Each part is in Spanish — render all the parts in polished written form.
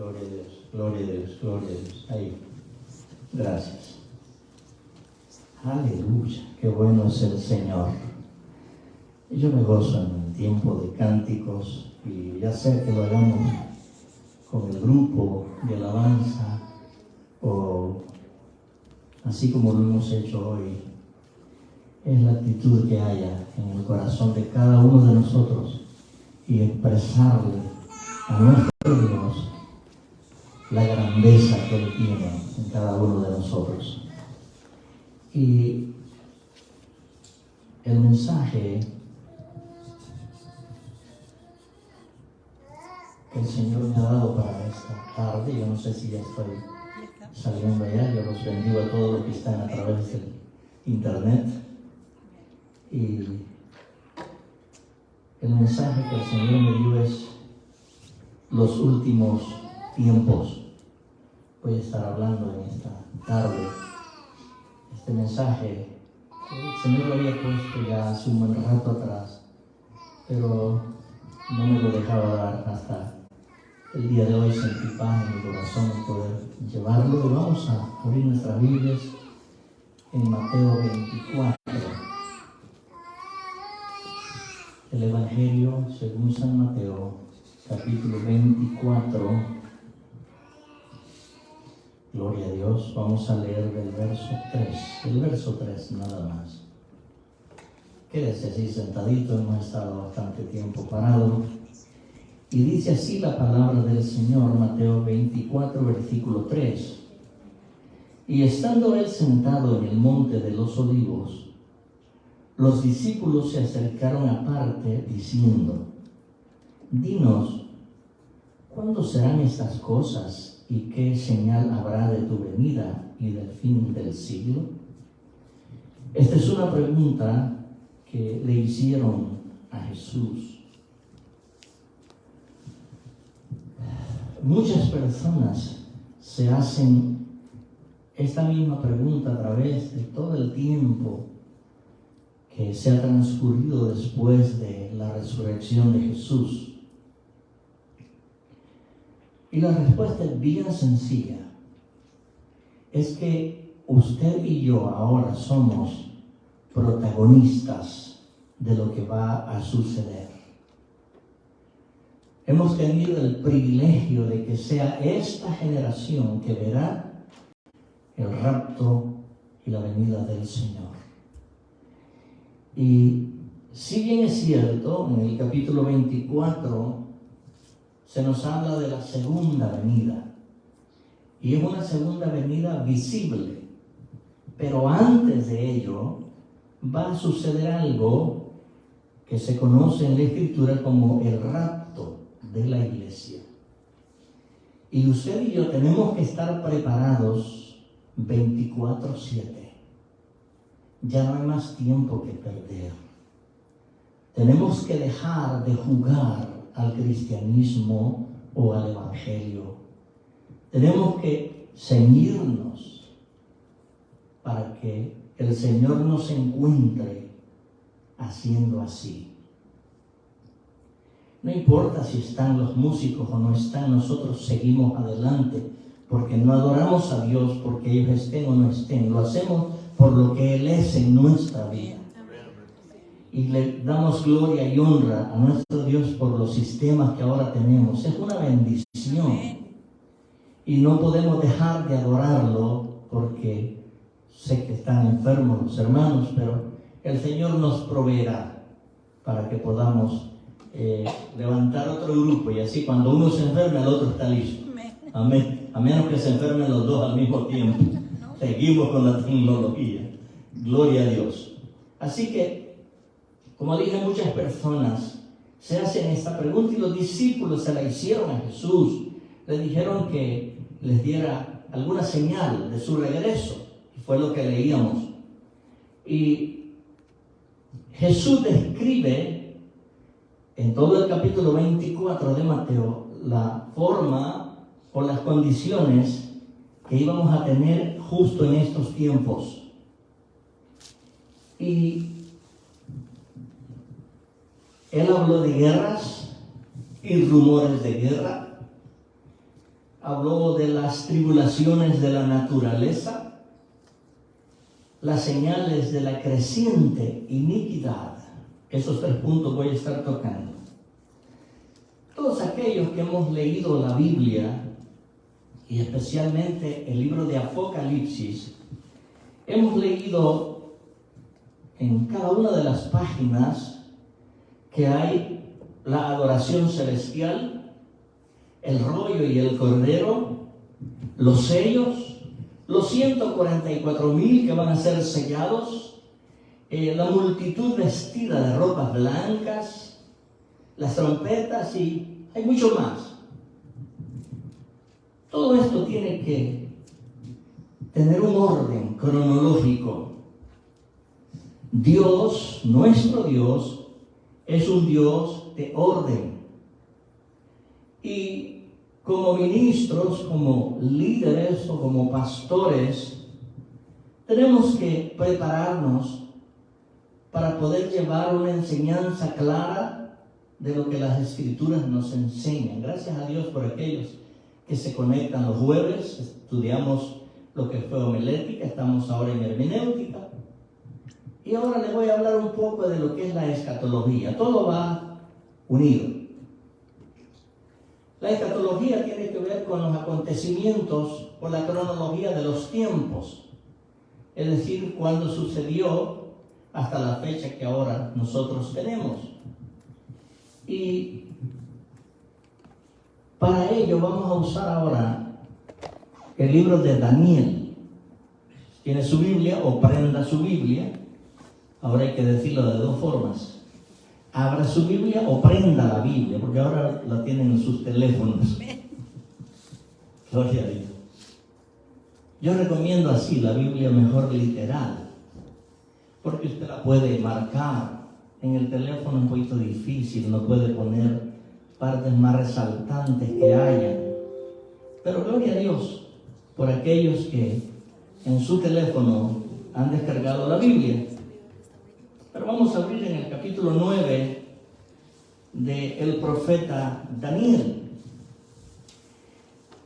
Gloria a Dios, gloria a Dios, gloria a Dios. Ahí. Gracias. Aleluya, qué bueno es el Señor. Yo me gozo en el tiempo de cánticos y ya sea que lo hagamos con el grupo de alabanza o así como lo hemos hecho hoy, es la actitud que haya en el corazón de cada uno de nosotros y expresarle a nuestro Dios la grandeza que Él tiene en cada uno de nosotros. Y el mensaje que el Señor me ha dado para esta tarde, yo no sé si ya estoy saliendo allá, yo los bendigo a todos los que están a través del internet. Y el mensaje que el Señor me dio es los últimos tiempos. Voy a estar hablando en esta tarde. Este mensaje, el Señor lo había puesto ya hace un buen rato atrás, pero no me lo dejaba dar hasta el día de hoy. Sentí paz en mi corazón de poder llevarlo. Y vamos a abrir nuestras Biblias en Mateo 24. El Evangelio según San Mateo, capítulo 24. Gloria a Dios. Vamos a leer del verso 3. El verso 3 nada más. Quédese así sentadito, hemos estado bastante tiempo parado. Y dice así la palabra del Señor, Mateo 24, versículo 3. Y estando él sentado en el monte de los olivos, los discípulos se acercaron aparte diciendo: Dinos, ¿cuándo serán estas cosas y qué señal habrá de tu venida y del fin del siglo? Esta es una pregunta que le hicieron a Jesús. Muchas personas se hacen esta misma pregunta a través de todo el tiempo que se ha transcurrido después de la resurrección de Jesús. Y la respuesta es bien sencilla. Es que usted y yo ahora somos protagonistas de lo que va a suceder. Hemos tenido el privilegio de que sea esta generación que verá el rapto y la venida del Señor. Y si bien es cierto, en el capítulo 24 se nos habla de la segunda venida. Y es una segunda venida visible. Pero antes de ello va a suceder algo que se conoce en la Escritura como el rapto de la iglesia. Y usted y yo tenemos que estar preparados 24/7. Ya no hay más tiempo que perder. Tenemos que dejar de jugar al cristianismo o al evangelio. Tenemos que ceñirnos para que el Señor nos encuentre haciendo así. No importa si están los músicos o no están, nosotros seguimos adelante, porque no adoramos a Dios porque ellos estén o no estén. Lo hacemos por lo que Él es en nuestra vida. Y le damos gloria y honra a nuestro Dios por los sistemas que ahora tenemos. Es una bendición. Y no podemos dejar de adorarlo porque sé que están enfermos los hermanos, pero el Señor nos proveerá para que podamos levantar otro grupo, y así cuando uno se enferme el otro está listo. Amén. A menos que se enfermen los dos al mismo tiempo. Seguimos con la tecnología. Gloria a Dios. Así que, como dije, muchas personas se hacen esta pregunta y los discípulos se la hicieron a Jesús. Le dijeron que les diera alguna señal de su regreso. Fue lo que leíamos. Y Jesús describe en todo el capítulo 24 de Mateo la forma o las condiciones que íbamos a tener justo en estos tiempos. Y Él habló de guerras y rumores de guerra. habló de las tribulaciones de la naturaleza, las señales de la creciente iniquidad. Esos 3 puntos voy a estar tocando. Todos aquellos que hemos leído la Biblia, y especialmente el libro de Apocalipsis, hemos leído en cada una de las páginas que hay la adoración celestial, el rollo y el cordero, los sellos, los 144,000 que van a ser sellados, la multitud vestida de ropas blancas, las trompetas y hay mucho más. Todo esto tiene que tener un orden cronológico. Dios, nuestro Dios, es un Dios de orden. Y como ministros, como líderes o como pastores, tenemos que prepararnos para poder llevar una enseñanza clara de lo que las Escrituras nos enseñan. Gracias a Dios por aquellos que se conectan los jueves. Estudiamos lo que fue homilética, estamos ahora en hermenéutica. Y ahora les voy a hablar un poco de lo que es la escatología. Todo va unido. La escatología tiene que ver con los acontecimientos o la cronología de los tiempos. Es decir, cuándo sucedió hasta la fecha que ahora nosotros tenemos. Y para ello vamos a usar ahora el libro de Daniel. Tiene su Biblia o prenda su Biblia. Ahora hay que decirlo de 2 formas. Abra su Biblia o prenda la Biblia, porque ahora la tienen en sus teléfonos. Gloria a Dios. Yo recomiendo así la Biblia mejor literal, porque usted la puede marcar. En el teléfono es un poquito difícil, no puede poner partes más resaltantes que haya. Pero gloria a Dios por aquellos que en su teléfono han descargado la Biblia. Pero vamos a abrir en el capítulo 9 del profeta Daniel.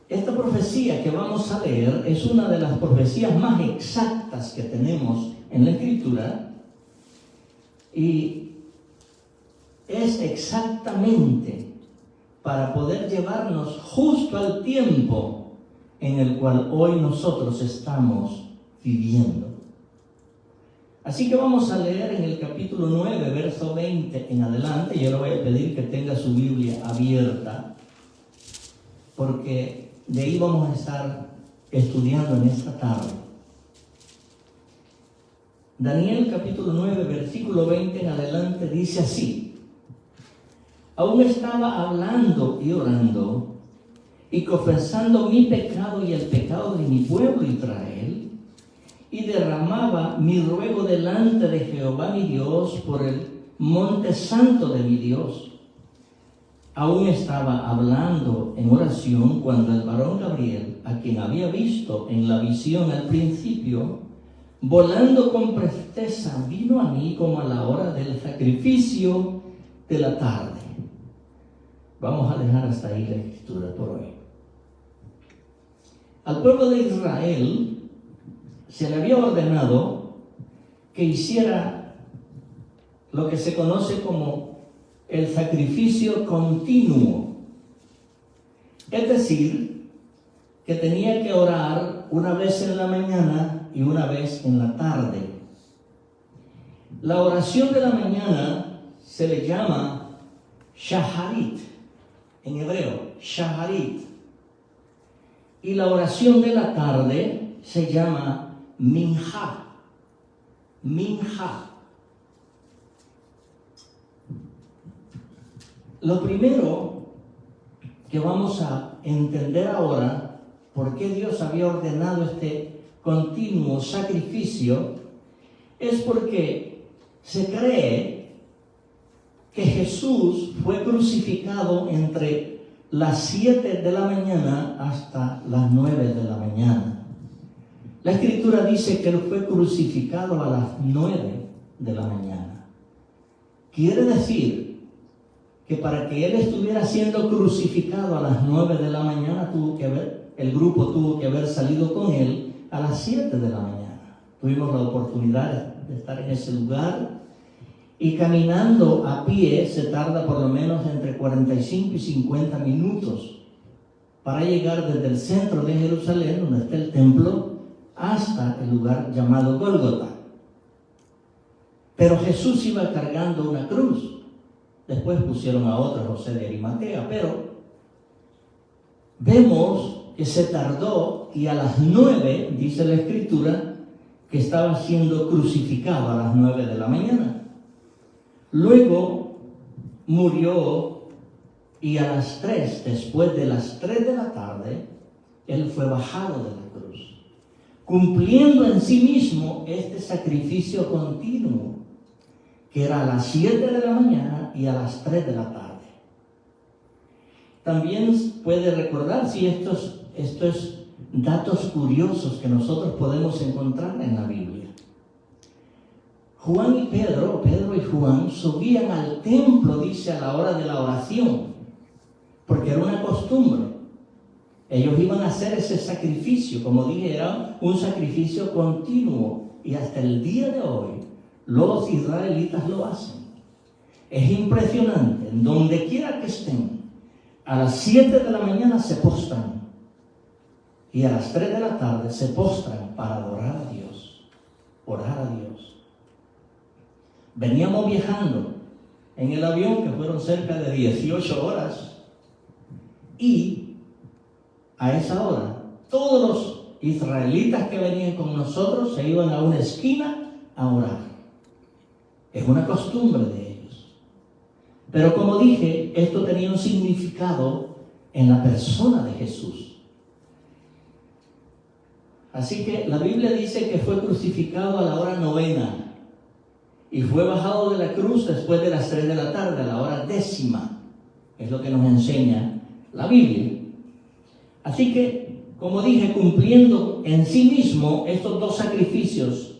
Esta profecía que vamos a leer es una de las profecías más exactas que tenemos en la Escritura y es exactamente para poder llevarnos justo al tiempo en el cual hoy nosotros estamos viviendo. Así que vamos a leer en el capítulo 9, verso 20 en adelante. Yo le voy a pedir que tenga su Biblia abierta, porque de ahí vamos a estar estudiando en esta tarde. Daniel capítulo 9, versículo 20 en adelante dice así: aún estaba hablando y orando y confesando mi pecado y el pecado de mi pueblo Israel, y derramaba mi ruego delante de Jehová mi Dios por el monte santo de mi Dios. Aún estaba hablando en oración cuando el varón Gabriel, a quien había visto en la visión al principio, volando con presteza, vino a mí como a la hora del sacrificio de la tarde. Vamos a dejar hasta ahí la escritura por hoy. Al pueblo de Israel se le había ordenado que hiciera lo que se conoce como el sacrificio continuo. Es decir, que tenía que orar una vez en la mañana y una vez en la tarde. La oración de la mañana se le llama shaharit, en hebreo, shaharit. Y la oración de la tarde se llama minja. Minja. Lo primero que vamos a entender ahora, por qué Dios había ordenado este continuo sacrificio, es porque se cree que Jesús fue crucificado entre las 7 de la mañana hasta las 9 de la mañana. La Escritura dice que Él fue crucificado a las 9 de la mañana. Quiere decir que para que él estuviera siendo crucificado a las 9 de la mañana, el grupo tuvo que haber salido con él a las 7 de la mañana. Tuvimos la oportunidad de estar en ese lugar, y caminando a pie se tarda por lo menos entre 45 y 50 minutos para llegar desde el centro de Jerusalén, donde está el templo, hasta el lugar llamado Gólgota. Pero Jesús iba cargando una cruz. Después pusieron a otro, José de Arimatea, pero vemos que se tardó, y a las 9, dice la Escritura, que estaba siendo crucificado a las 9 de la mañana. Luego murió, y a las 3, después de las 3 de la tarde, él fue bajado de la cruz, cumpliendo en sí mismo este sacrificio continuo, que era a las 7 de la mañana y a las 3 de la tarde. También puede recordar, si estos datos curiosos que nosotros podemos encontrar en la Biblia. Juan y Pedro y Juan subían al templo, dice, a la hora de la oración, porque era una costumbre. Ellos iban a hacer ese sacrificio, como dije, era un sacrificio continuo, y hasta el día de hoy los israelitas lo hacen. Es impresionante, en donde quiera que estén, a las 7 de la mañana se postran, y a las 3 de la tarde se postran para adorar a Dios, orar a Dios. Veníamos viajando en el avión, que fueron cerca de 18 horas, y a esa hora todos los israelitas que venían con nosotros se iban a una esquina a orar. Es una costumbre de ellos. Pero como dije, esto tenía un significado en la persona de Jesús. Así que la Biblia dice que fue crucificado a la hora 9 y fue bajado de la cruz después de las 3 de la tarde, a la hora 10. Es lo que nos enseña la Biblia. Así que, como dije, cumpliendo en sí mismo estos dos sacrificios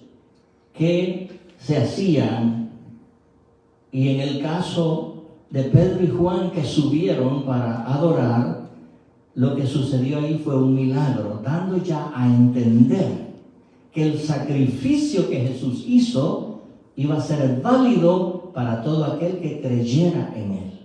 que se hacían, y en el caso de Pedro y Juan, que subieron para adorar, lo que sucedió ahí fue un milagro, dando ya a entender que el sacrificio que Jesús hizo iba a ser válido para todo aquel que creyera en él.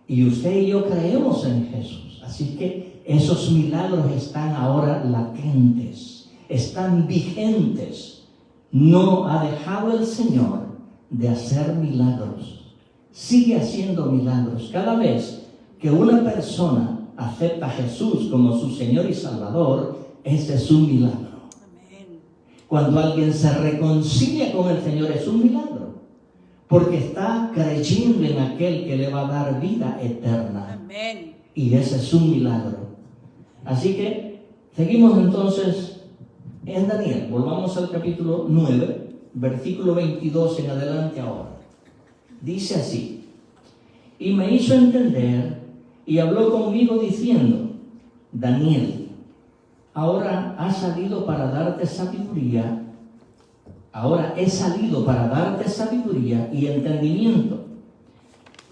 Y usted y yo creemos en Jesús, así que esos milagros están ahora latentes, están vigentes. No ha dejado el Señor de hacer milagros, sigue haciendo milagros. Cada vez que una persona acepta a Jesús como su Señor y Salvador, ese es un milagro. Cuando alguien se reconcilia con el Señor, es un milagro, porque está creyendo en aquel que le va a dar vida eterna. Amén. Y ese es un milagro. Así que seguimos entonces en Daniel. Volvamos al capítulo 9, versículo 22 en adelante ahora. Dice así: y me hizo entender y habló conmigo diciendo: Daniel, ahora he salido para darte sabiduría y entendimiento.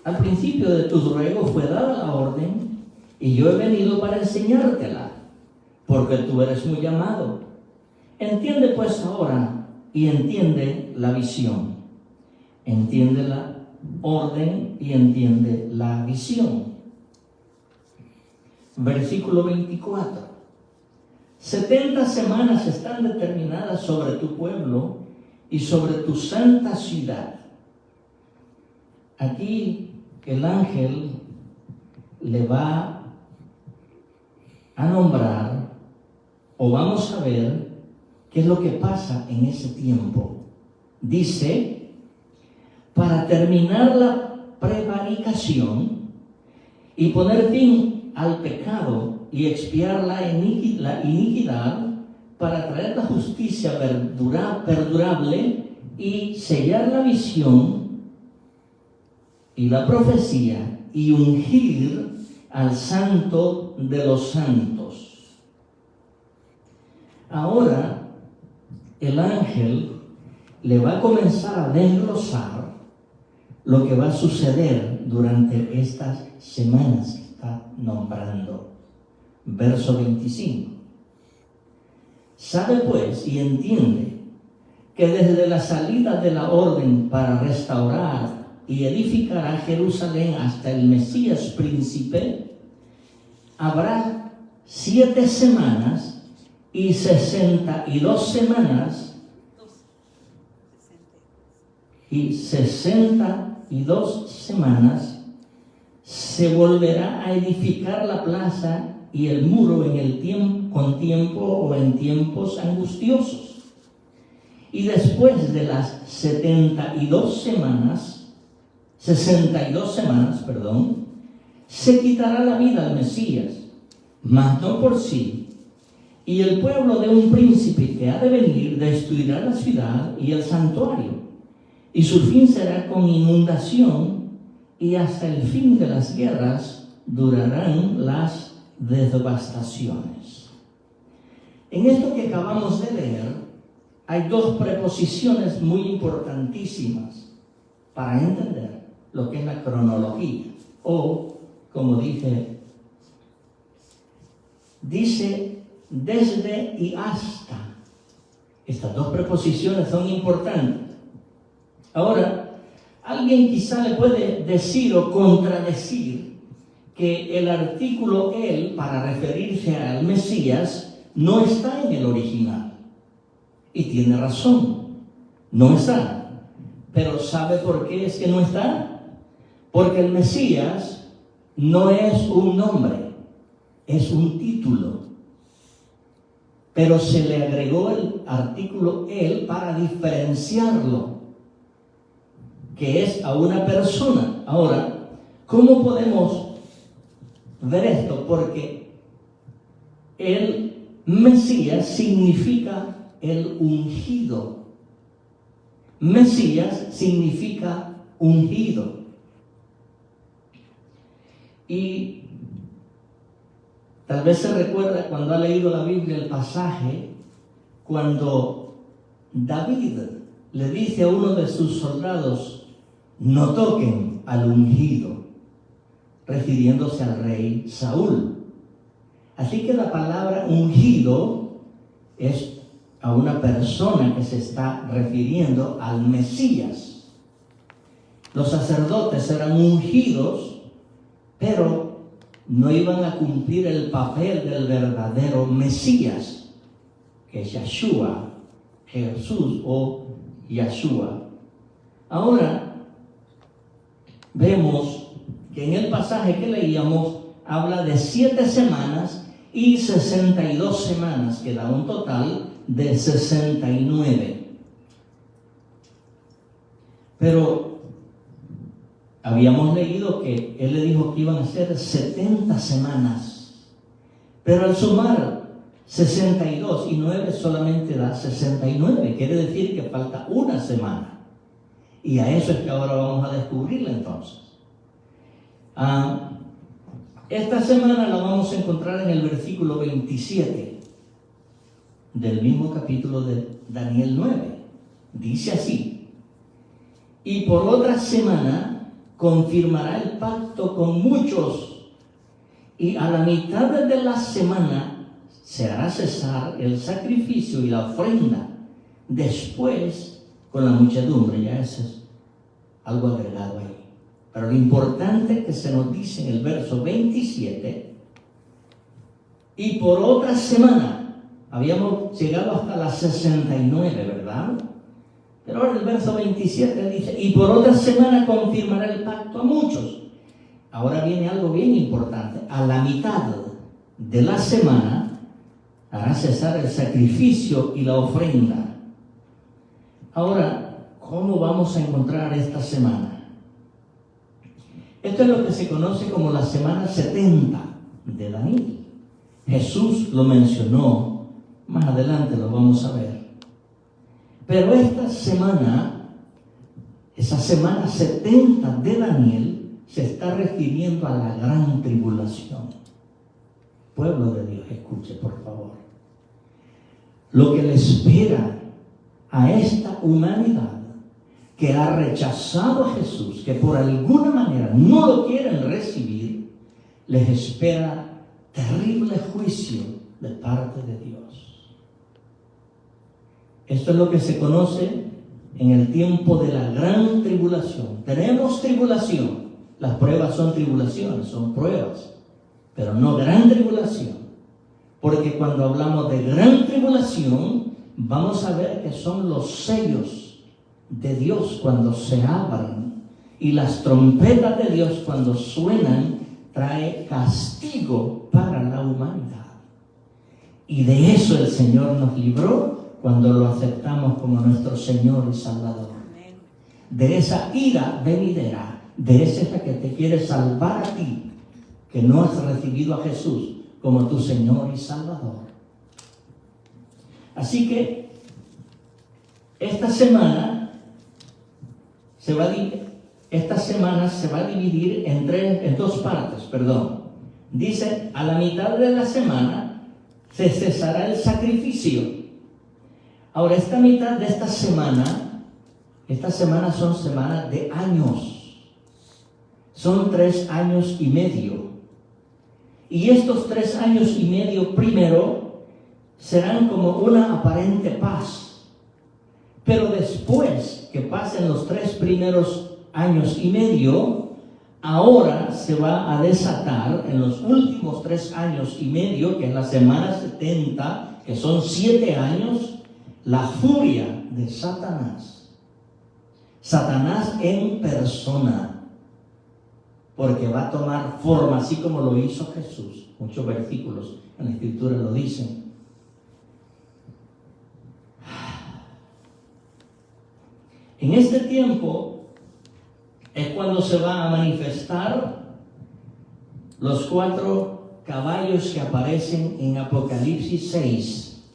Al principio de tus ruegos fue dada la orden, y yo he venido para enseñártela, porque tú eres muy amado. Entiende pues ahora y entiende la visión. Entiende la orden y entiende la visión. Versículo 24. 70 semanas están determinadas sobre tu pueblo y sobre tu santa ciudad. Aquí el ángel le va a nombrar, o vamos a ver qué es lo que pasa en ese tiempo. Dice: para terminar la prevaricación y poner fin al pecado y expiar la iniquidad, para traer la justicia perdurable y sellar la visión y la profecía y ungir al santo de los santos. Ahora el ángel le va a comenzar a desglosar lo que va a suceder durante estas semanas que está nombrando. Verso 25. Sabe pues y entiende que desde la salida de la orden para restaurar y edificar a Jerusalén hasta el Mesías príncipe, habrá 7 semanas y 62 semanas y 62 semanas se volverá a edificar la plaza y el muro con tiempo o en tiempos angustiosos. Y después de las 62 semanas, se quitará la vida al Mesías, mas no por sí. Y el pueblo de un príncipe que ha de venir destruirá la ciudad y el santuario, y su fin será con inundación, y hasta el fin de las guerras durarán las devastaciones. En esto que acabamos de leer, hay 2 preposiciones muy importantísimas para entender lo que es la cronología, o, como dice desde y hasta. Estas 2 preposiciones son importantes. Ahora, alguien quizá le puede decir o contradecir que el artículo el, para referirse al Mesías, no está en el original. Y tiene razón, no está. Pero ¿sabe por qué es que no está? Porque el Mesías no es un nombre, es un título. Pero se le agregó el artículo el para diferenciarlo, que es a una persona. Ahora, ¿cómo podemos ver esto? Porque el Mesías significa el ungido. Mesías significa ungido. Y tal vez se recuerda cuando ha leído la Biblia el pasaje cuando David le dice a uno de sus soldados: no toquen al ungido, refiriéndose al rey Saúl. Así que la palabra ungido es a una persona que se está refiriendo al Mesías. Los sacerdotes eran ungidos, pero no iban a cumplir el papel del verdadero Mesías, que es Yeshua, Jesús o Yeshua. Ahora, vemos que en el pasaje que leíamos habla de 7 semanas y 62 semanas, que da un total de 69. Pero habíamos leído que él le dijo que iban a ser 70 semanas. Pero al sumar 62 y 9 solamente da 69. Quiere decir que falta una semana. Y a eso es que ahora vamos a descubrirla entonces. Esta semana la vamos a encontrar en el versículo 27 del mismo capítulo de Daniel 9. Dice así: y por otra semana confirmará el pacto con muchos, y a la mitad de la semana se hará cesar el sacrificio y la ofrenda. Después, con la muchedumbre. Ya eso es algo agregado ahí. Pero lo importante que se nos dice en el verso 27, y por otra semana. Habíamos llegado hasta las 69, ¿verdad? Pero ahora el verso 27 dice: y por otra semana confirmará el pacto a muchos. Ahora viene algo bien importante. A la mitad de la semana hará cesar el sacrificio y la ofrenda. Ahora, ¿cómo vamos a encontrar esta semana? Esto es lo que se conoce como la semana 70 de Daniel. Jesús lo mencionó. Más adelante lo vamos a ver. Pero esta semana, esa semana 70 de Daniel, se está refiriendo a la gran tribulación. Pueblo de Dios, escuche por favor. Lo que le espera a esta humanidad que ha rechazado a Jesús, que por alguna manera no lo quieren recibir, les espera terrible juicio de parte de Dios. Esto es lo que se conoce en el tiempo de la gran tribulación. Tenemos tribulación. Las pruebas son tribulaciones, son pruebas, pero no gran tribulación. Porque cuando hablamos de gran tribulación, vamos a ver que son los sellos de Dios cuando se abran, y las trompetas de Dios cuando suenan trae castigo para la humanidad. Y de eso el Señor nos libró cuando lo aceptamos como nuestro Señor y Salvador. De esa ira venidera, de ese que te quiere salvar a ti, que no has recibido a Jesús como tu Señor y Salvador. Así que esta semana se va a dividir en dos partes, Dice, a la mitad de la semana se cesará el sacrificio. Ahora, esta mitad de esta semana son semanas de años. Son 3 años y medio. Y estos 3 años y medio primero serán como una aparente paz. Pero después que pasen los 3 primeros años y medio, ahora se va a desatar en los últimos 3 años y medio, que es la semana 70, que son 7 años, la furia de Satanás. Satanás en persona. Porque va a tomar forma, así como lo hizo Jesús. Muchos versículos en la Escritura lo dicen. En este tiempo es cuando se va a manifestar los 4 caballos que aparecen en Apocalipsis 6.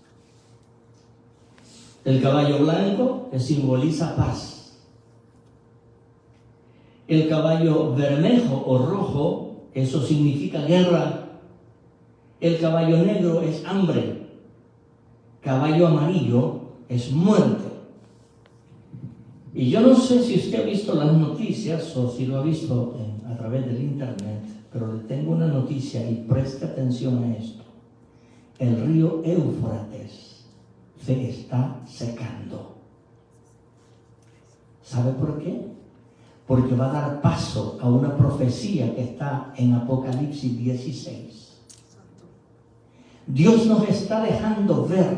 El caballo blanco, que simboliza paz. El caballo bermejo o rojo, eso significa guerra. El caballo negro es hambre. Caballo amarillo es muerte. Y yo no sé si usted ha visto las noticias o si lo ha visto a través del internet, pero le tengo una noticia y preste atención a esto. El río Éufrates se está secando. ¿Sabe por qué? Porque va a dar paso a una profecía que está en Apocalipsis 16. Dios nos está dejando ver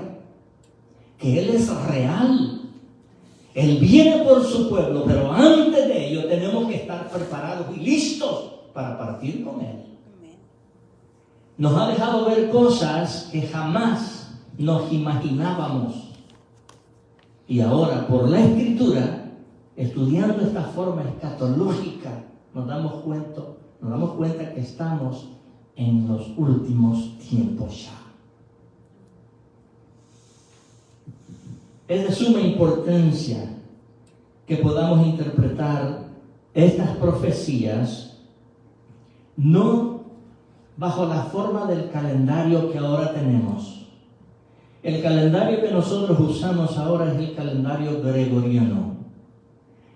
que Él es real. Él viene por su pueblo, pero antes de ello tenemos que estar preparados y listos para partir con Él. Nos ha dejado ver cosas que jamás nos imaginábamos. Y ahora, por la Escritura, estudiando esta forma escatológica, nos damos cuenta que estamos en los últimos tiempos ya. Es de suma importancia que podamos interpretar estas profecías no bajo la forma del calendario que ahora tenemos. El calendario que nosotros usamos ahora es el calendario gregoriano.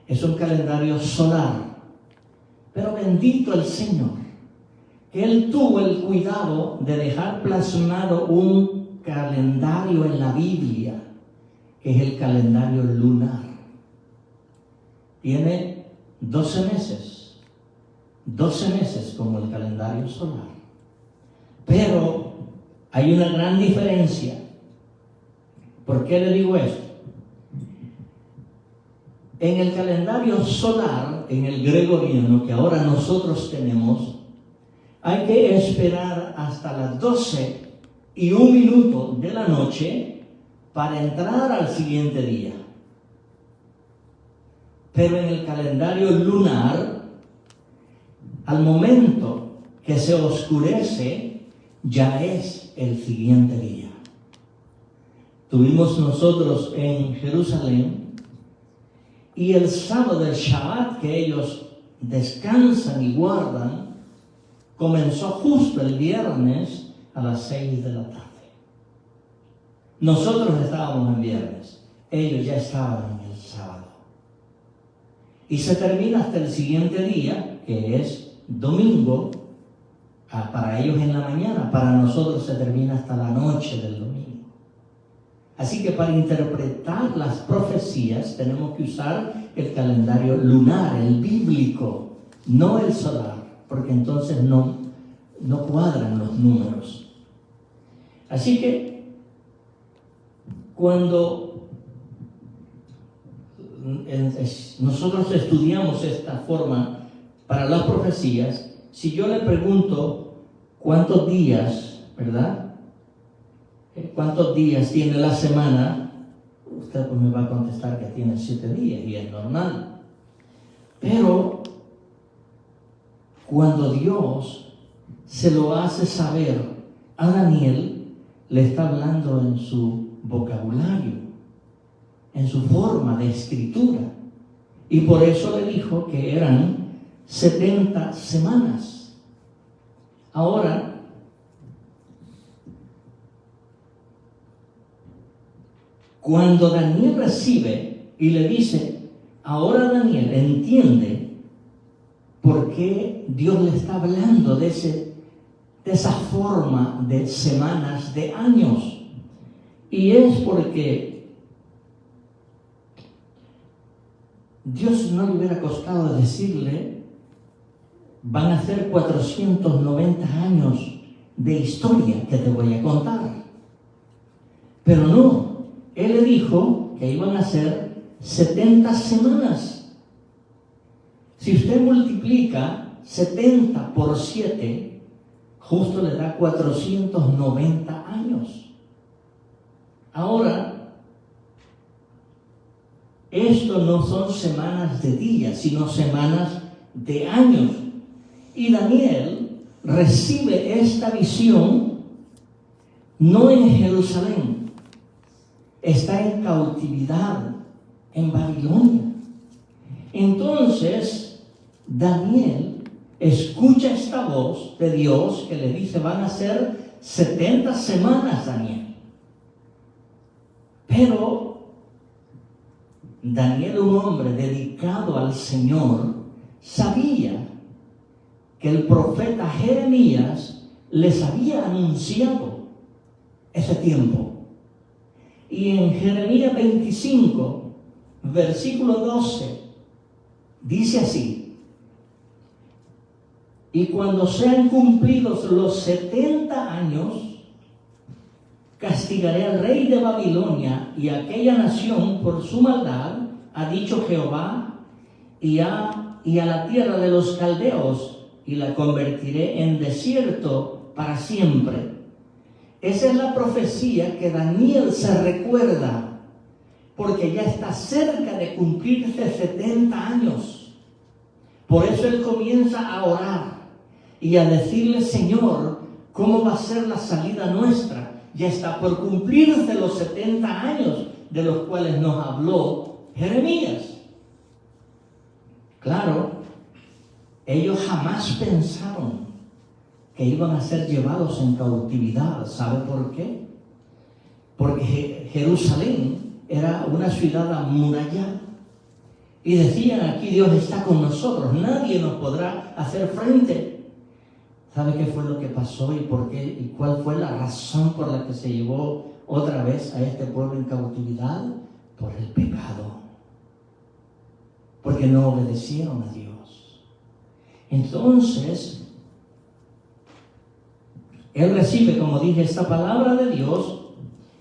Es un calendario solar. Pero bendito el Señor, que Él tuvo el cuidado de dejar plasmado un calendario en la Biblia, que es el calendario lunar. Tiene 12 meses. 12 meses como el calendario solar. Pero hay una gran diferencia. ¿Por qué le digo esto? En el calendario solar, en el gregoriano que ahora nosotros tenemos, hay que esperar hasta las 12:01 de la noche para entrar al siguiente día. Pero en el calendario lunar, al momento que se oscurece, ya es el siguiente día. Tuvimos nosotros en Jerusalén, y el sábado, el Shabbat que ellos descansan y guardan, comenzó justo el viernes a las 6 de la tarde. Nosotros estábamos en viernes, ellos ya estaban en el sábado. y se termina hasta el siguiente día, que es domingo, para ellos en la mañana, para nosotros se termina hasta la noche del domingo. Así que para interpretar las profecías tenemos que usar el calendario lunar, el bíblico, no el solar, porque entonces no cuadran los números. Así que cuando nosotros estudiamos esta forma para las profecías, si yo le pregunto cuántos días, ¿verdad? ¿Cuántos días tiene la semana? Usted pues me va a contestar que tiene 7 días y es normal. Pero cuando Dios se lo hace saber a Daniel, le está hablando en su vocabulario, en su forma de escritura. Y por eso le dijo que eran 70 semanas. Ahora, cuando Daniel recibe y le dice, ahora Daniel entiende por qué Dios le está hablando de esa forma de semanas, de años. Y es porque Dios no le hubiera costado decirle, van a ser 490 años de historia que te voy a contar. Pero no. Él le dijo que iban a ser 70 semanas. Si usted multiplica 70 por 7, justo le da 490 años. Ahora, esto no son semanas de días, sino semanas de años. Y Daniel recibe esta visión no en Jerusalén. Está en cautividad en Babilonia. Entonces, Daniel escucha esta voz de Dios que le dice, van a ser 70 semanas, Daniel. Pero Daniel, un hombre dedicado al Señor, sabía que el profeta Jeremías les había anunciado ese tiempo. Y en Jeremías 25, versículo 12, dice así, y cuando sean cumplidos los 70 años, castigaré al rey de Babilonia y a aquella nación por su maldad, ha dicho Jehová, y a la tierra de los caldeos, y la convertiré en desierto para siempre. Esa es la profecía que Daniel se recuerda, porque ya está cerca de cumplirse 70 años. Por eso él comienza a orar y a decirle, Señor, ¿cómo va a ser la salida nuestra? Ya está por cumplirse los 70 años de los cuales nos habló Jeremías. Claro, ellos jamás pensaron que iban a ser llevados en cautividad. ¿Sabe por qué? Porque Jerusalén era una ciudad amurallada. Y decían, aquí Dios está con nosotros, nadie nos podrá hacer frente. ¿Sabe qué fue lo que pasó y por qué? ¿Y cuál fue la razón por la que se llevó otra vez a este pueblo en cautividad? Por el pecado. Porque no obedecieron a Dios. Entonces, él recibe, como dije, esta palabra de Dios,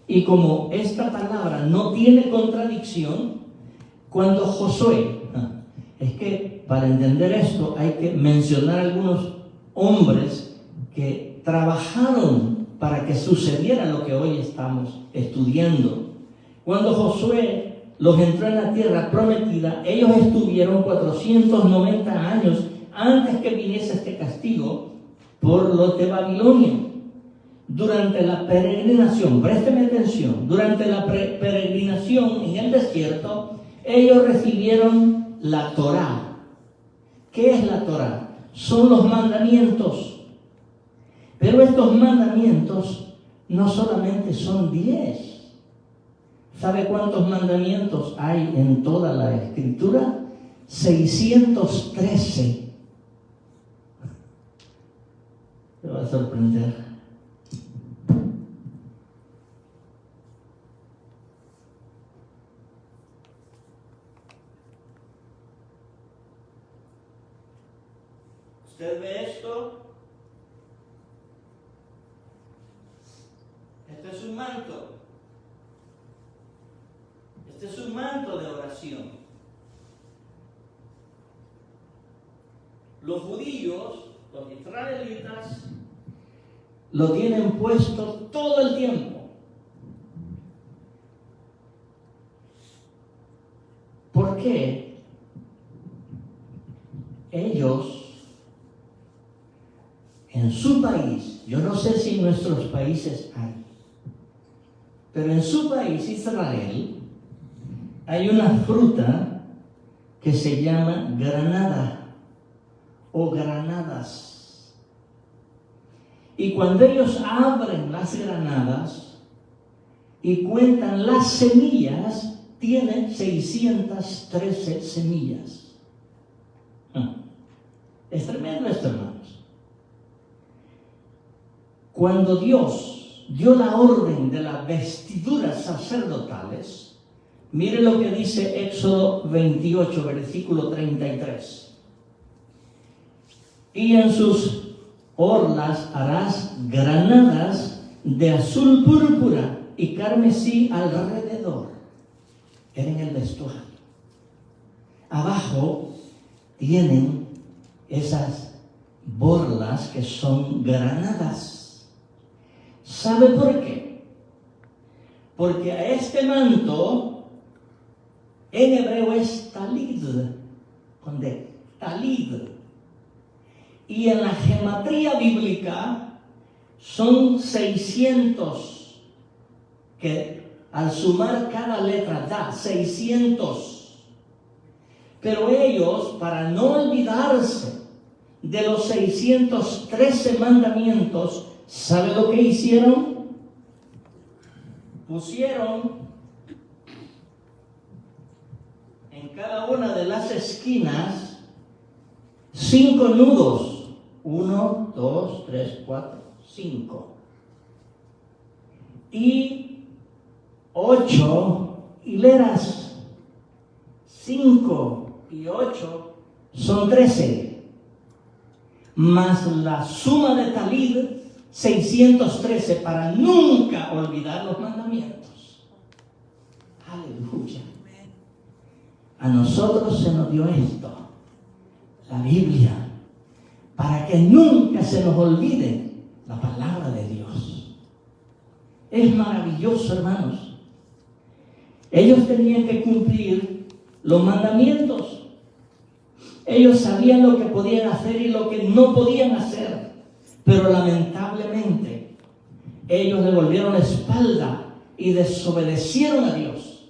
y como esta palabra no tiene contradicción, cuando Josué, es que para entender esto hay que mencionar algunos hombres que trabajaron para que sucediera lo que hoy estamos estudiando. Cuando Josué los entró en la tierra prometida, ellos estuvieron 490 años antes que viniese este castigo por los de Babilonia. Durante la peregrinación, présteme atención, durante la peregrinación en el desierto, ellos recibieron la Torá. ¿Qué es la Torá? Son los mandamientos. Pero estos mandamientos no solamente son 10. ¿Sabe cuántos mandamientos hay en toda la Escritura? 613. Te va a sorprender. ¿Usted ve esto? Este es un manto. Este es un manto de oración. Los judíos, los israelitas, lo tienen puesto todo el tiempo. ¿Por qué? Ellos, en su país, yo no sé si en nuestros países hay, pero en su país, Israel, hay una fruta que se llama granada o granadas. Y cuando ellos abren las granadas y cuentan las semillas, tienen 613 semillas. Es tremendo esto, hermanos. Cuando Dios dio la orden de las vestiduras sacerdotales, mire lo que dice Éxodo 28, versículo 33. Y en sus orlas harás granadas de azul púrpura y carmesí alrededor. Era en el vestuario. Abajo tienen esas borlas que son granadas. ¿Sabe por qué? Porque a este manto en hebreo es talid, con D, talid. Y en la gematría bíblica son 600, que al sumar cada letra da 600. Pero ellos, para no olvidarse de los 613 mandamientos, ¿sabe lo que hicieron? Pusieron en cada una de las esquinas 5 nudos. 1, 2, 3, 4, 5. Y 8 hileras. 5 y 8 son 13. Más la suma de talid, 613, para nunca olvidar los mandamientos. Aleluya. A nosotros se nos dio esto, la Biblia, para que nunca se nos olvide la palabra de Dios. Es maravilloso, hermanos. Ellos tenían que cumplir los mandamientos. Ellos sabían lo que podían hacer y lo que no podían hacer. Pero lamentablemente, ellos le volvieron la espalda y desobedecieron a Dios.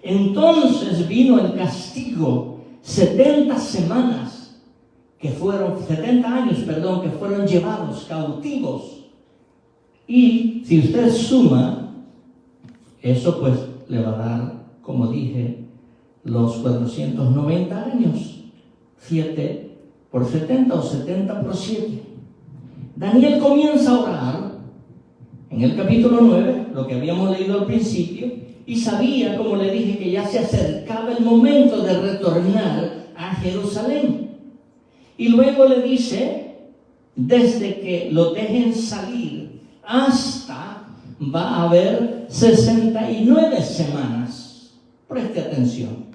Entonces vino el castigo, 70 semanas, 70 años, que fueron llevados cautivos. Y si usted suma, eso pues le va a dar, como dije, los 490 años. 7 por 70 o 70 por 7. Daniel comienza a orar en el capítulo 9, lo que habíamos leído al principio, y sabía, como le dije, que ya se acercaba el momento de retornar a Jerusalén. Y luego le dice, desde que lo dejen salir hasta va a haber 69 semanas. Preste atención.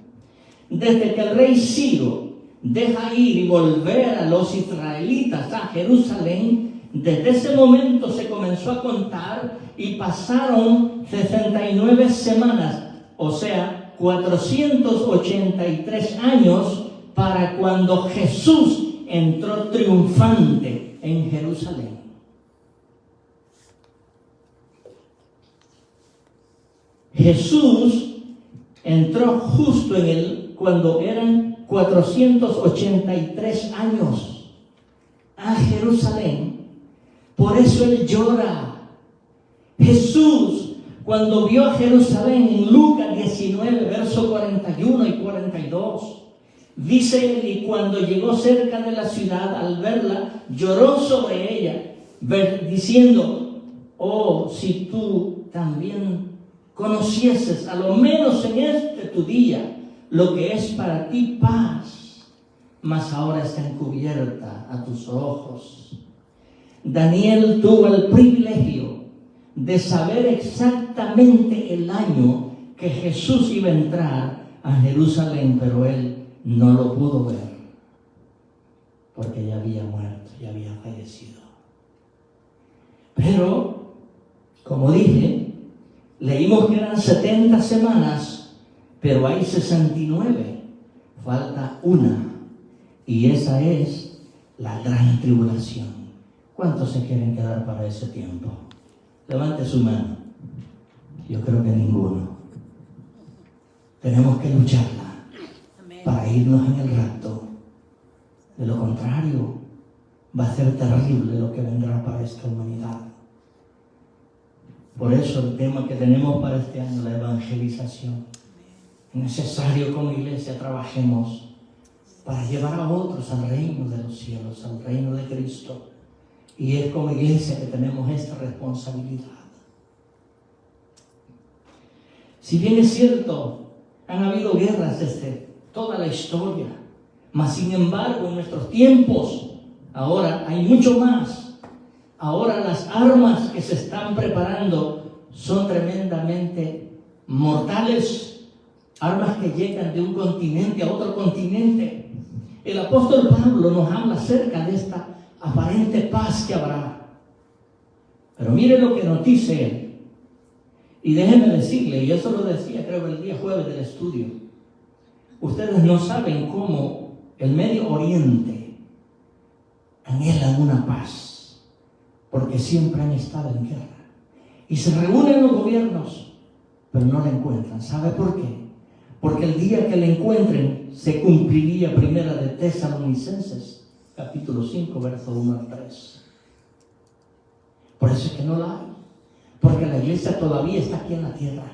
Desde que el rey Ciro deja ir y volver a los israelitas a Jerusalén, desde ese momento se comenzó a contar y pasaron 69 semanas, o sea, 483 años para cuando Jesús entró triunfante en Jerusalén. Jesús entró justo cuando eran 483 años a Jerusalén. Por eso él llora. Jesús, cuando vio a Jerusalén en Lucas 19, verso 41 y 42, Dice él, y cuando llegó cerca de la ciudad, al verla, lloró sobre ella, diciendo: oh, si tú también conocieses, a lo menos en este tu día, lo que es para ti paz, mas ahora está encubierta a tus ojos. Daniel tuvo el privilegio de saber exactamente el año que Jesús iba a entrar a Jerusalén, pero él no lo pudo ver porque ya había muerto, ya había fallecido. Pero, como dije, leímos que eran 70 semanas, pero hay 69, falta una, y esa es la gran tribulación. ¿Cuántos se quieren quedar para ese tiempo? Levante su mano. Yo creo que ninguno. Tenemos que lucharla para irnos en el rapto. De lo contrario, va a ser terrible lo que vendrá para esta humanidad. Por eso el tema que tenemos para este año, la evangelización. Es necesario como iglesia trabajemos para llevar a otros al reino de los cielos, al reino de Cristo. Y es como iglesia que tenemos esta responsabilidad. Si bien es cierto, han habido guerras desde toda la historia, mas sin embargo en nuestros tiempos ahora hay mucho más. Ahora las armas que se están preparando son tremendamente mortales, armas que llegan de un continente a otro continente. El apóstol Pablo nos habla acerca de esta aparente paz que habrá. Pero mire lo que nos dice él. Y déjenme decirle, y eso lo decía creo el día jueves del estudio, ustedes no saben cómo el Medio Oriente anhela una paz, porque siempre han estado en guerra. Y se reúnen los gobiernos, pero no la encuentran. ¿Sabe por qué? Porque el día que la encuentren se cumpliría primera de Tesalonicenses, capítulo 5, verso 1 al 3. Por eso es que no la hay. Porque la iglesia todavía está aquí en la tierra.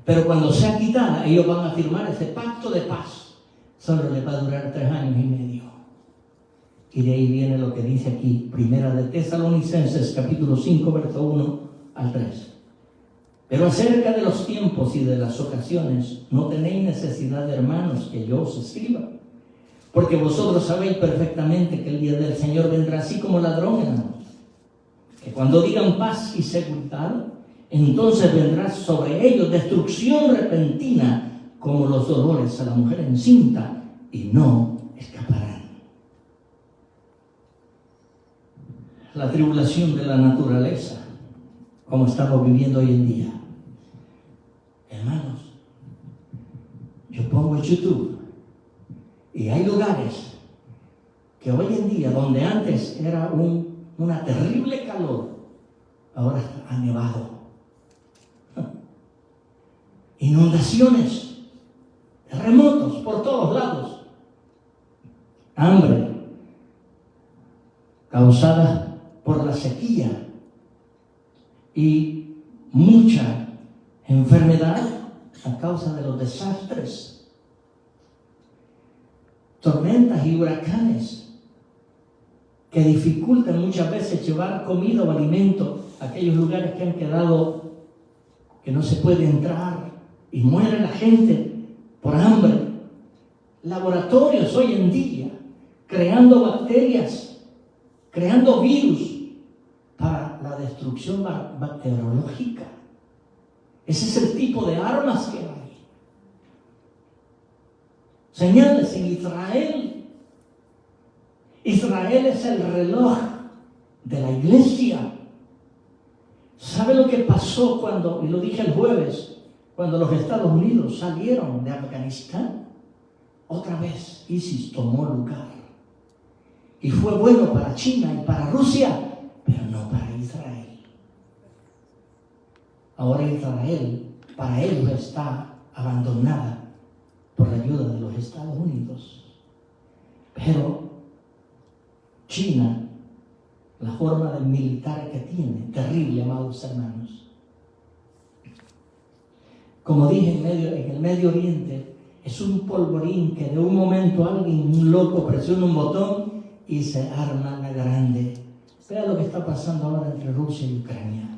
Pero cuando sea quitada, ellos van a firmar ese pacto de paz. Solo les va a durar 3 años y medio. Y de ahí viene lo que dice aquí, primera de Tesalonicenses, capítulo 5, verso 1 al 3. Pero acerca de los tiempos y de las ocasiones, no tenéis necesidad, hermanos, que yo os escriba. Porque vosotros sabéis perfectamente que el día del Señor vendrá así como ladrón en la noche. Que cuando digan paz y seguridad, entonces vendrá sobre ellos destrucción repentina, como los dolores a la mujer encinta, y no escaparán. La tribulación de la naturaleza, como estamos viviendo hoy en día. Hermanos, yo pongo el YouTube y hay lugares que hoy en día, donde antes era una terrible calor, ahora ha nevado. Inundaciones, terremotos por todos lados, hambre causada por la sequía y mucha enfermedad a causa de los desastres, tormentas y huracanes que dificultan muchas veces llevar comida o alimento a aquellos lugares que han quedado, que no se puede entrar y muere la gente por hambre. Laboratorios hoy en día creando bacterias, creando virus para la destrucción bacteriológica. Ese es el tipo de armas que hay. Señales en Israel. Israel es el reloj de la iglesia. ¿Sabe lo que pasó cuando, y lo dije el jueves, cuando los Estados Unidos salieron de Afganistán? Otra vez ISIS tomó lugar. Y fue bueno para China y para Rusia, pero no para Israel. Ahora Israel, para ellos está abandonada por la ayuda de los Estados Unidos. Pero China, la forma de militar que tiene, terrible, amados hermanos. Como dije, en el Medio Oriente es un polvorín que de un momento alguien, un loco, presiona un botón y se arma la grande. Vea lo que está pasando ahora entre Rusia y Ucrania.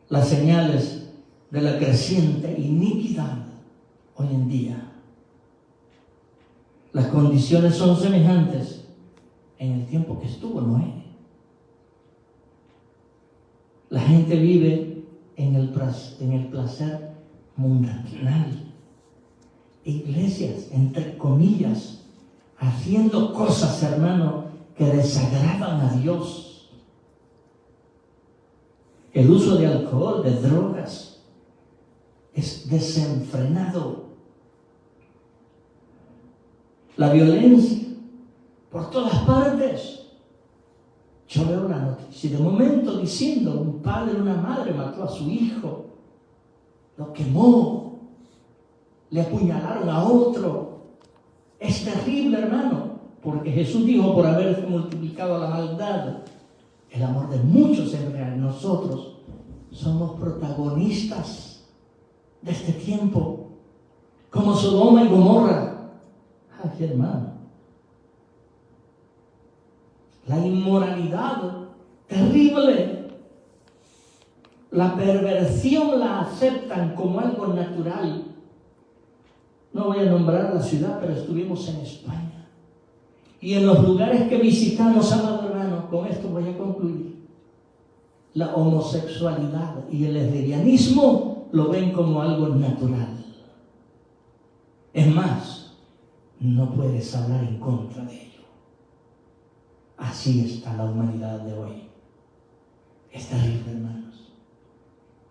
Las señales de la creciente iniquidad hoy en día. Las condiciones son semejantes en el tiempo que estuvo Noé. La gente vive en el placer mundanal. Iglesias, entre comillas, haciendo cosas, hermano, que desagradan a Dios. El uso de alcohol, de drogas, es desenfrenado. La violencia por todas partes. Yo veo la noticia de momento diciendo un padre, una madre mató a su hijo, lo quemó, le apuñalaron a otro. Es terrible, hermano, porque Jesús dijo, por haberse multiplicado la maldad, el amor de muchos en real. Nosotros somos protagonistas de este tiempo, como Sodoma y Gomorra. Ay, hermano. La inmoralidad terrible. La perversión la aceptan como algo natural. No voy a nombrar la ciudad, pero estuvimos en España. Y en los lugares que visitamos, amado hermano, con esto voy a concluir. La homosexualidad y el lesbianismo lo ven como algo natural. Es más, no puedes hablar en contra de ello. Así está la humanidad de hoy. Es terrible, hermanos.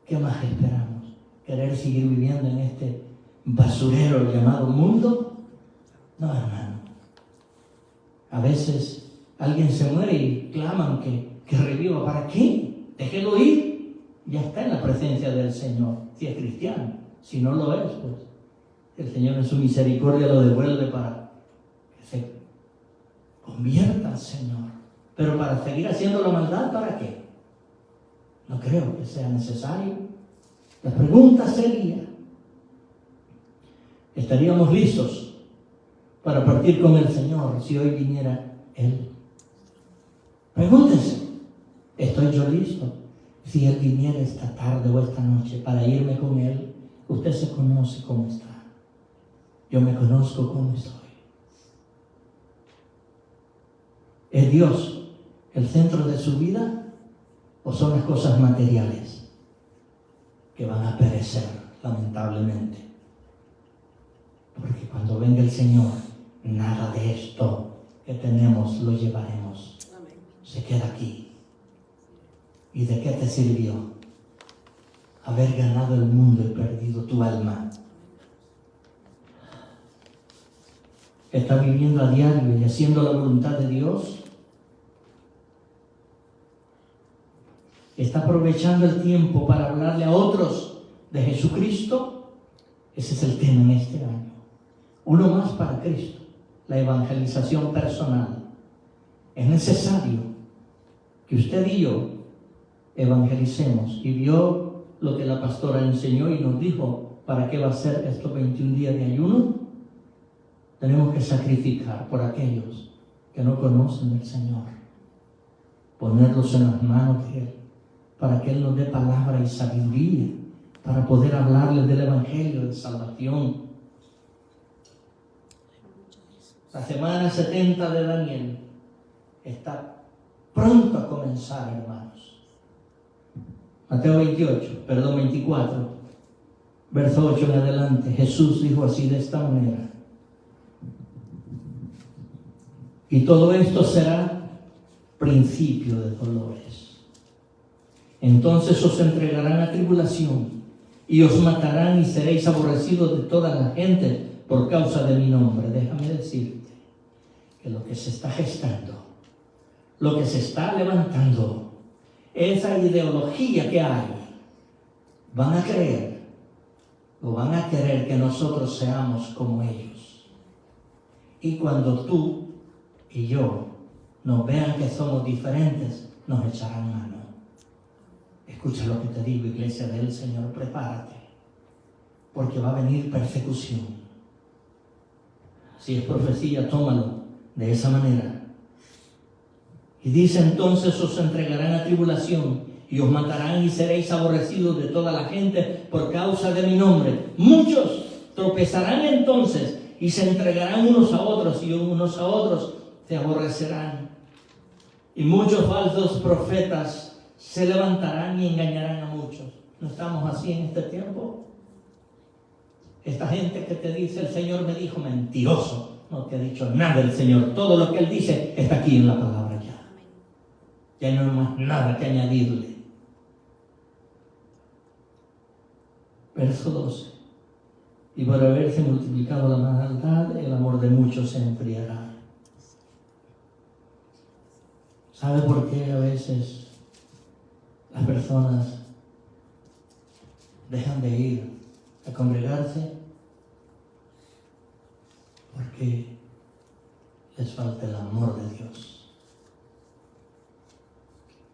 ¿Qué más esperamos? ¿Querer seguir viviendo en este basurero llamado mundo? No, hermano. A veces alguien se muere y claman que reviva. ¿Para qué? Déjelo ir. Ya está en la presencia del Señor, si es cristiano. Si no lo es, pues el Señor en su misericordia lo devuelve para que se convierta al Señor. Pero para seguir haciendo la maldad, ¿para qué? No creo que sea necesario. La pregunta sería, ¿estaríamos listos para partir con el Señor si hoy viniera Él? Pregúntese, ¿estoy yo listo? Si Él viniera esta tarde o esta noche para irme con Él, usted se conoce cómo está. Yo me conozco cómo estoy. ¿Es Dios el centro de su vida o son las cosas materiales que van a perecer, lamentablemente? Porque cuando venga el Señor, nada de esto que tenemos lo llevaremos. Se queda aquí. ¿Y de qué te sirvió haber ganado el mundo y perdido tu alma? ¿Estás viviendo a diario y haciendo la voluntad de Dios? ¿Está aprovechando el tiempo para hablarle a otros de Jesucristo? Ese es el tema en este año. Uno más para Cristo, la evangelización personal. Es necesario que usted y yo evangelicemos. Y vio lo que la pastora enseñó y nos dijo para qué va a ser estos 21 días de ayuno. Tenemos que sacrificar por aquellos que no conocen del Señor, ponerlos en las manos de Él, para que Él nos dé palabra y sabiduría, para poder hablarles del Evangelio de salvación. La semana 70 de Daniel está pronto a comenzar, hermanos. Mateo 24, verso 8 en adelante. Jesús dijo así, de esta manera: y todo esto será principio de dolores. Entonces os entregarán a tribulación y os matarán y seréis aborrecidos de toda la gente por causa de mi nombre. Déjame decirte que lo que se está gestando, lo que se está levantando, esa ideología que hay, van a creer o van a querer que nosotros seamos como ellos. Y cuando tú y yo nos vean que somos diferentes, nos echarán mano. Escucha lo que te digo, iglesia del Señor, prepárate. porque va a venir persecución. Si es profecía, tómalo de esa manera. Y dice entonces: os entregarán a tribulación y os matarán y seréis aborrecidos de toda la gente por causa de mi nombre. Muchos tropezarán entonces y se entregarán unos a otros, y unos a otros se aborrecerán. Y muchos falsos profetas se levantarán y engañarán a muchos. ¿No estamos así en este tiempo? Esta gente que te dice: el Señor me dijo, mentiroso. No te ha dicho nada el Señor. Todo lo que Él dice está aquí en la palabra ya. Ya no hay más nada que añadirle. Verso 12. Y por haberse multiplicado la maldad, el amor de muchos se enfriará. ¿Sabe por qué a veces las personas dejan de ir a congregarse? Porque les falta el amor de Dios.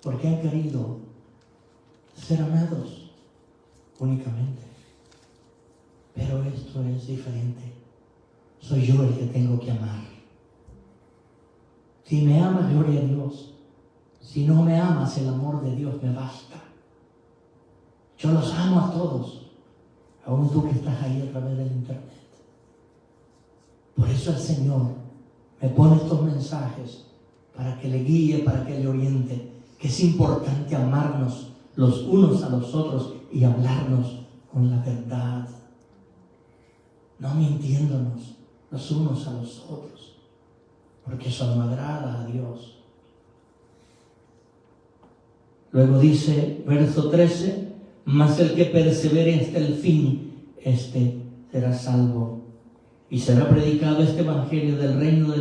Porque han querido ser amados únicamente. Pero esto es diferente. Soy yo el que tengo que amar. Si me amas, gloria a Dios. Si no me amas, el amor de Dios me basta. Yo los amo a todos, aún tú que estás ahí a través del internet. Por eso el Señor me pone estos mensajes para que le guíe, para que le oriente, que es importante amarnos los unos a los otros y hablarnos con la verdad, no mintiéndonos los unos a los otros, porque eso no agrada a Dios. Luego dice, verso 13, mas el que persevere hasta el fin, este será salvo. Y será predicado este evangelio del reino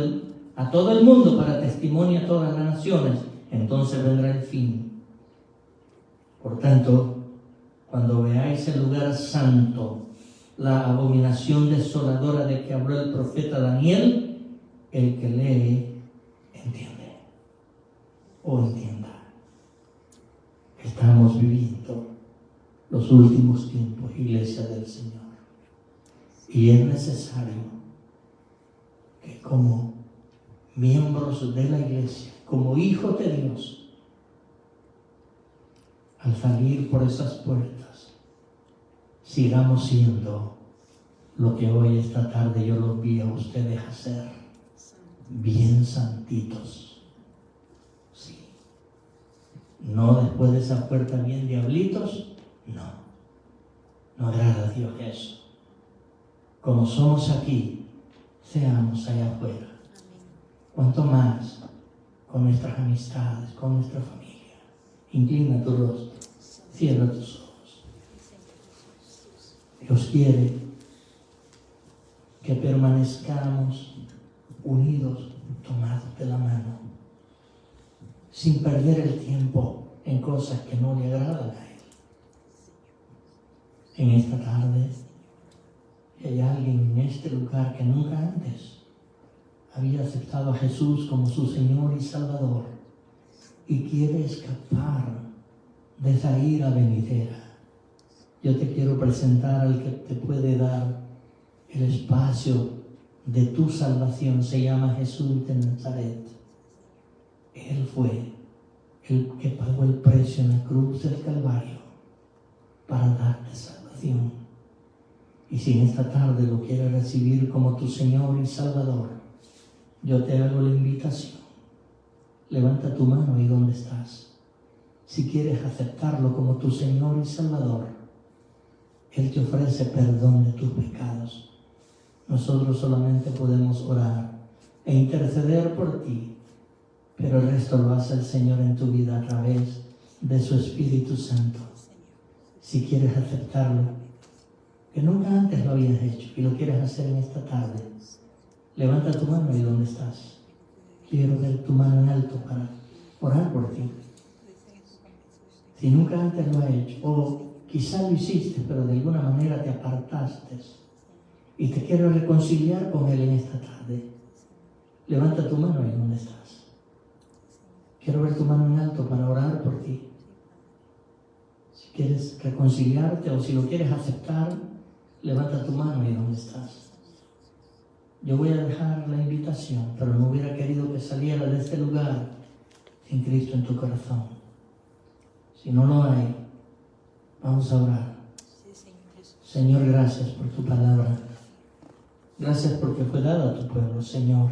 a todo el mundo para testimonio a todas las naciones. Entonces vendrá el fin. Por tanto, cuando veáis el lugar santo, la abominación desoladora de que habló el profeta Daniel, el que lee, entiende. O entienda. Estamos viviendo los últimos tiempos, iglesia del Señor. Y es necesario que como miembros de la iglesia, como hijos de Dios, al salir por esas puertas, sigamos siendo lo que hoy, esta tarde, yo los vi a ustedes hacer, bien santitos. Sí. No después de esa puerta bien diablitos, no. No agrada a Dios eso. Como somos aquí, seamos allá afuera. Cuanto más con nuestras amistades, con nuestra familia. Inclina tu rostro, cierra tus ojos. Dios quiere que permanezcamos unidos, tomados de la mano, sin perder el tiempo en cosas que no le agradan a Él. En esta tarde, hay alguien en este lugar que nunca antes había aceptado a Jesús como su Señor y Salvador y quiere escapar de esa ira venidera. Yo te quiero presentar al que te puede dar el espacio de tu salvación. Se llama Jesús de Nazaret. Él fue el que pagó el precio en la cruz del Calvario para darte salvación. Y si en esta tarde lo quieres recibir como tu Señor y Salvador, yo te hago la invitación. Levanta tu mano ahí donde estás. Si quieres aceptarlo como tu Señor y Salvador, Él te ofrece perdón de tus pecados. Nosotros solamente podemos orar e interceder por ti, pero el resto lo hace el Señor en tu vida a través de su Espíritu Santo. Si quieres aceptarlo, que nunca antes lo habías hecho y lo quieres hacer en esta tarde, levanta tu mano ahí donde estás. Quiero ver tu mano en alto para orar por ti. Si nunca antes lo has hecho, o quizá lo hiciste, pero de alguna manera te apartaste y te quiero reconciliar con Él en esta tarde, levanta tu mano ahí donde estás. Quiero ver tu mano en alto para orar por ti. Si quieres reconciliarte o si lo quieres aceptar, Levanta tu mano ahí donde estás. Yo voy a dejar la invitación, pero no hubiera querido que saliera de este lugar sin Cristo en tu corazón. Si no lo hay, vamos a orar. Señor, gracias por tu palabra. Gracias porque fue dada a tu pueblo, Señor.